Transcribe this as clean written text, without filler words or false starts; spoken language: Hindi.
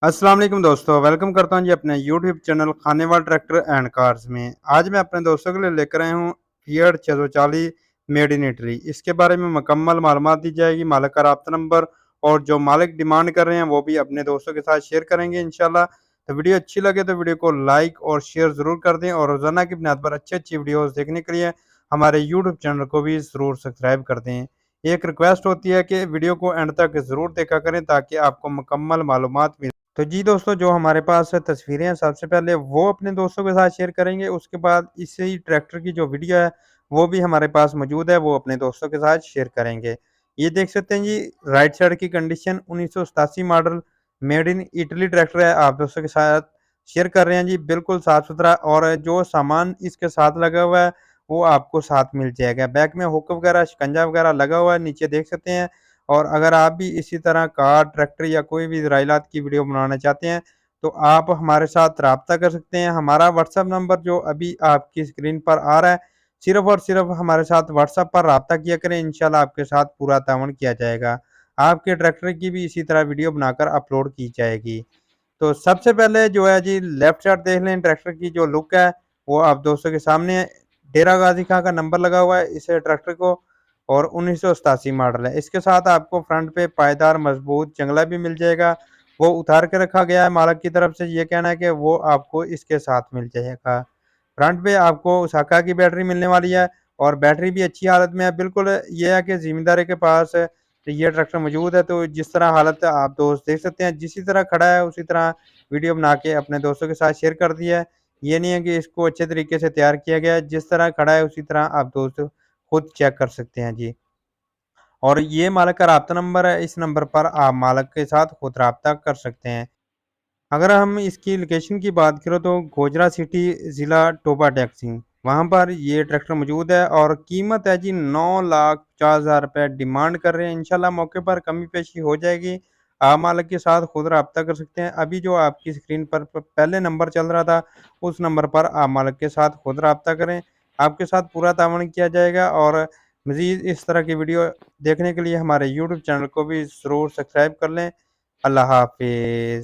अस्सलाम वालेकुम दोस्तों, वेलकम करता हूँ जी अपने YouTube channel Khanewal tractor and cars में। आज मैं अपने दोस्तों के लिए लेकर आया हूँ फिएट 640 मेड इन इटली। इसके बारे में मुकम्मल मालूमात दी जाएगी, मालिक का राब्ता नंबर और जो मालिक डिमांड कर रहे हैं वो भी अपने दोस्तों के साथ शेयर करेंगे इंशाल्लाह। तो वीडियो अच्छी लगे तो वीडियो को लाइक और शेयर ज़रूर कर दें और रोज़ाना की बुनियाद पर अच्छी-अच्छी वीडियोज़ देखने के लिए हमारे यूट्यूब चैनल को भी ज़रूर सब्सक्राइब कर दें। एक रिक्वेस्ट होती है कि वीडियो को एंड तक ज़रूर देखा करें ताकि आपको मुकम्मल मालूमात मिल। तो जी दोस्तों, जो हमारे पास तस्वीरें हैं सबसे पहले वो अपने दोस्तों के साथ शेयर करेंगे। उसके बाद इसी ट्रैक्टर की जो वीडियो है वो भी हमारे पास मौजूद है, वो अपने दोस्तों के साथ शेयर करेंगे। ये देख सकते हैं जी, राइट साइड की condition 1987 model made in Italy tractor है, आप दोस्तों के साथ शेयर कर रहे हैं जी। बिल्कुल साफ-सुथरा और जो सामान इसके साथ लगा हुआ है वो आपको साथ मिल जाएगा। बैक में हुक वगैरह, शिकंजा वगैरह लगा हुआ है, नीचे देख सकते हैं। और अगर आप भी इसी तरह कार, ट्रैक्टर या कोई भी ज़राइलात की वीडियो बनाना चाहते हैं, तो आप हमारे साथ राब्ता कर सकते हैं। हमारा व्हाट्सएप नंबर जो अभी आपकी स्क्रीन पर आ रहा है, सिर्फ़ और सिर्फ़ हमारे साथ व्हाट्सएप पर राब्ता किया करें, इंशाल्लाह आपके साथ पूरा ताउन किया जाएगा। आपके ट्रैक्टर की भी इसी तरह वीडियो बनाकर अपलोड की जाएगी। तो सबसे पहले जो है जी, लेफ्ट साइड देख लें, ट्रैक्टर की जो लुक है वो आप दोस्तों के सामने है। डेरा गाज़ी खां का नंबर लगा हुआ है इस ट्रैक्टर को और 1987 मॉडल है। इसके साथ आपको फ्रंट पे पायदार मजबूत जंगला भी मिल जाएगा। वो उतार के रखा गया है, मालिक की तरफ से ये कहना है कि वो आपको इसके साथ मिल जाएगा। फ्रंट पे आपको ओसाका की बैटरी मिलने वाली है और बैटरी भी अच्छी हालत में है। बिल्कुल ये है कि ज़िम्मेदारी के पास ये ट्रैक्टर मौजूद है, तो जिस तरह हालत आप दोस्त देख सकते हैं, जिस तरह खड़ा है उसी तरह वीडियो बना के अपने दोस्तों के साथ शेयर कर दिया है। ये नहीं है कि इसको अच्छे तरीके से तैयार किया गया है, जिस तरह खड़ा है उसी तरह आप दोस्त खुद चेक कर सकते हैं जी। और ये मालिक का राब्ता नंबर है, इस नंबर पर आप मालिक के साथ खुद राब्ता कर सकते हैं। अगर हम इसकी लोकेशन की बात करें तो गोजरा सिटी ज़िला टोबा टैक्सी, वहाँ पर ये ट्रैक्टर मौजूद है और कीमत है जी 9,50,000 रुपये डिमांड कर रहे हैं। इंशाल्लाह मौके पर कमी पेशी हो जाएगी। आप मालिक के साथ खुद राब्ता कर सकते हैं। अभी जो आपकी स्क्रीन पर पहले नंबर चल रहा था, उस नंबर पर आप मालिक के साथ खुद राब्ता करें। आपके साथ पूरा ताउन किया जाएगा और मज़ीद इस तरह की वीडियो देखने के लिए हमारे यूट्यूब चैनल को भी ज़रूर सब्सक्राइब कर लें। अल्लाह हाफ़िज़।